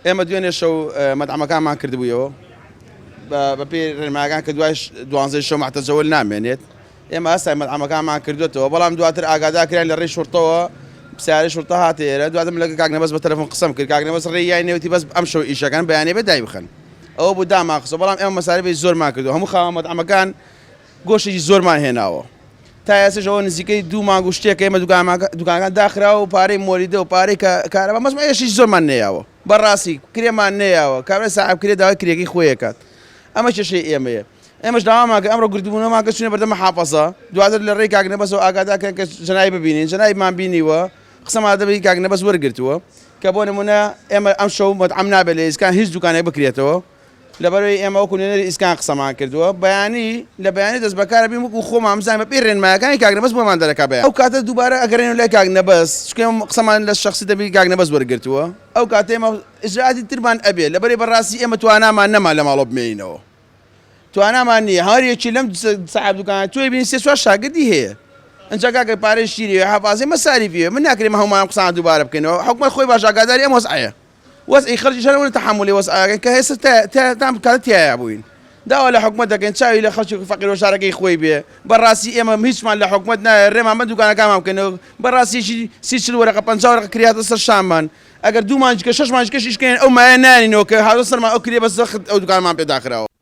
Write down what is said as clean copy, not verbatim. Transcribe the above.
ئێمە دوێنێ شەو مەطعەمەکانمان کردبوویەوە بە پێی ڕێنمایەکان کە دوای 12 شەو مەحتەجەوەل نامێنێت ئێمە ئەستا مەطعەمەکانمان کردوێتەوە بەڵام دواتر ئاگادارکران لە ڕێی شورتەوە پرسیارەی شورتە هاتە ئێرە دواتر لەگە کاکنەبەس بە تەلەفۆن قسەم کرد کاکنەبەس ڕێی نێوتی بەس ئەم شەو ئیشەکان بەیانێ بە دای بخەن ئەوە بوو داماخستە بەڵام ئێمە مەسارەی زۆرمان کردو هەموو خاوەن مەطعەمەکان گۆشتێکی زۆرمان هێناوە تا ئێستاژەوە نزیکەی 2 مانگ و شتێک ئێمە دوکانەکان داخراوە و پارەی مۆریدە و پارەی کارەبا مەسمە ئێشی زۆرمان نەیاوە بەڕاستی کرێمان نەیاوە کابرا ساحب کرێ داوای کرێکی خۆی کات ئەمە چێشەی ئێمەیە ئێمەش داوامان کە ئەمڕۆ گردبوونەوەمان کە چوونە بەردەم محافەزە دواتر لە ڕێی کاکنەبەسەوە ئاگادارکەن کە جەنابی ببینین جەنابیمان بینیوە قسەمان دەبێت کاکنەبەس وەرگرتووە کە بۆ نمونە ئێمە ئەم شەو مەطعەم نابێت لە ئیسکان هیچ دوکانێک بکرێتەوە لەبەرەوەی ئێمە وەکو نوێنەری ئیسکان قسەمان کردووە بەیانی لە بەیانی دەست بەکارە بین وەکو خۆمان بزانین بە پێی ڕێنمایەکانی کاکنەبەس بۆمان دەرەکا بەیان ئەو کاتە دووبارە ئەگەڕێنەوە لای کاکنەبەس چونکە قسەمان لە شەخسی دەبێت کاکنەبەس وەرگرتووە ئەو کاتە ئێمە ئیجراعاتی ترمان ئەبێت لەبەرەی بەڕاستی ئێمە توانامان نەما لە ماڵۆ بمێنینەوە توانامان نییە هەریەکی لەم ساحب دوکانە توی بینی 3-4 شاگردی هەیە ئەنجا کاکە پارەی شیری حەفازەی مەساریفیە من ناکرێم هەمومان قسەمان دووبارە بکەینەوە حکومەت خۆی باش ئاگاداری ئەم وەزعەیە وەزعی خەرجی شەرەوە تەحملی وەزعەکەن کە هێستا تام کاتە تایە بووین داوا لە حکومەت دەکەن چاوی لە خەڵکی فەقیر و شارەکەی خۆی بێ بەڕاستی ئێمە هیچمان لە حکومەت نایە ڕێمان بە دوکانەکانمان بکەنەوە بەڕاستیشی 30 وەرەقە 50 وەرەقە کریاتە سەر شاممان ئەگەر 2 مانجکە 6 مانجکەش ئیشکەین ئەو مایە نانینەوە کە هاوسەرمان ئەو کرێ بەس ئەو دوکانمان پێداخراوە